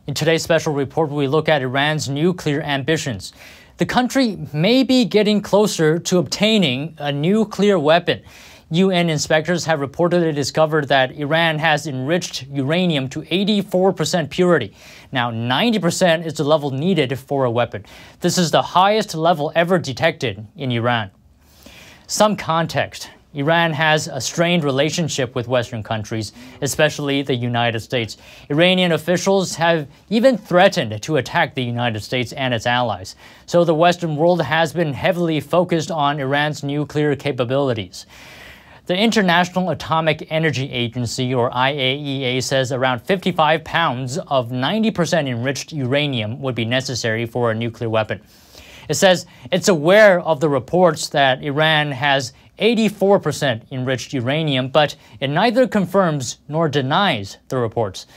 In today's special report, we look at Iran's nuclear ambitions. The country may be getting closer to obtaining a nuclear weapon. UN inspectors have reportedly discovered that Iran has enriched uranium to 84% purity. Now, 90% is the level needed for a weapon. This is the highest level ever detected in Iran. Some context. Iran has a strained relationship with Western countries, especially the United States. Iranian officials have even threatened to attack the United States and its allies. So the Western world has been heavily focused on Iran's nuclear capabilities. The International Atomic Energy Agency, or IAEA, says around 55 pounds of 90% enriched uranium would be necessary for a nuclear weapon. It says it's aware of the reports that Iran has 84% enriched uranium, but it neither confirms nor denies the reports.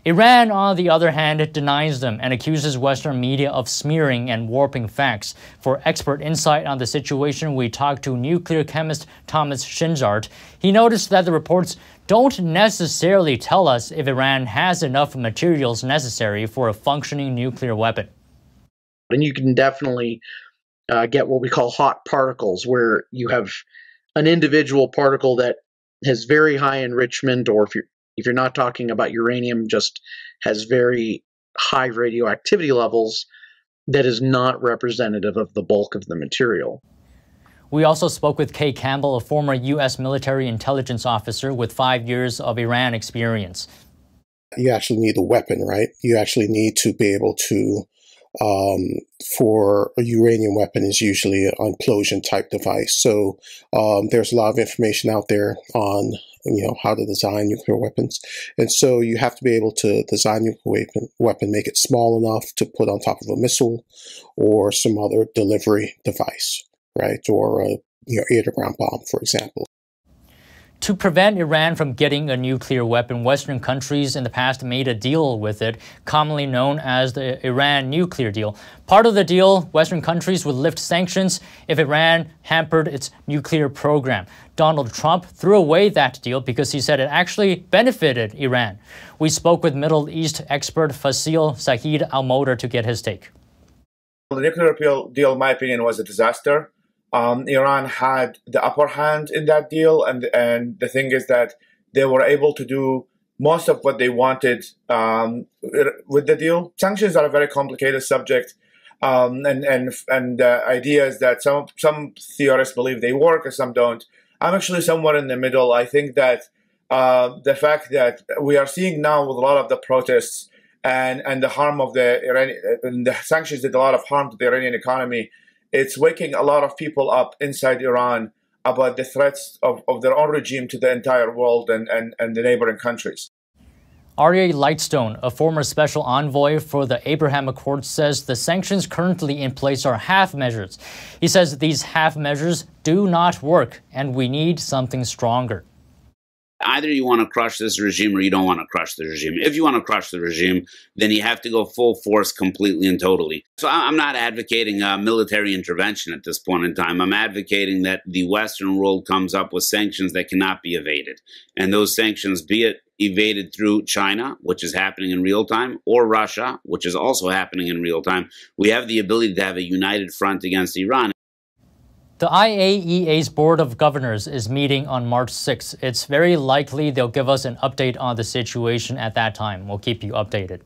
Iran, on the other hand, denies them and accuses Western media of smearing and warping facts. For expert insight on the situation, we talked to nuclear chemist Tомас Шинзарт. He noticed that the reports don't necessarily tell us if Iran has enough materials necessary for a functioning nuclear weapon. And you can definitely get what we call hot particles, where you have an individual particle that has very high enrichment, or if you're not talking about uranium, just has very high radioactivity levels that is not representative of the bulk of the material. We also spoke with Kay Campbell, a former U.S. military intelligence officer with 5 years of Iran experience. You actually need a weapon, right? You actually need to be able to for a uranium weapon is usually an implosion type device. So there's a lot of information out there on how to design nuclear weapons, and so you have to be able to design a nuclear weapon, make it small enough to put on top of a missile or some other delivery device, right? Or a air-to-ground bomb, for example. To prevent Iran from getting a nuclear weapon, Western countries in the past made a deal with it, commonly known as the Iran nuclear deal. Part of the deal, Western countries would lift sanctions if Iran hampered its nuclear program. Donald Trump threw away that deal because he said it actually benefited Iran. We spoke with Middle East expert Faisil Saeed Al-Motor to get his take. The nuclear deal, in my opinion, was a disaster. Iran had the upper hand in that deal, and the thing is that they were able to do most of what they wanted with the deal. Sanctions are a very complicated subject, and the idea is that some theorists believe they work and some don't. I'm actually somewhere in the middle. I think that the fact that we are seeing now with a lot of the protests and the harm of the Iranian, and the sanctions did a lot of harm to the Iranian economy. It's waking a lot of people up inside Iran about the threats of their own regime to the entire world and the neighboring countries. Arya Leytstone, a former special envoy for the Abraham Accords, says the sanctions currently in place are half measures. He says these half measures do not work and we need something stronger. Either you want to crush this regime or you don't want to crush the regime. If you want to crush the regime, then you have to go full force completely and totally. So I'm not advocating military intervention at this point in time. I'm advocating that the Western world comes up with sanctions that cannot be evaded. And those sanctions, be it evaded through China, which is happening in real time, or Russia, which is also happening in real time, we have the ability to have a united front against Iran. The IAEA's Board of Governors is meeting on March 6th. It's very likely they'll give us an update on the situation at that time. We'll keep you updated.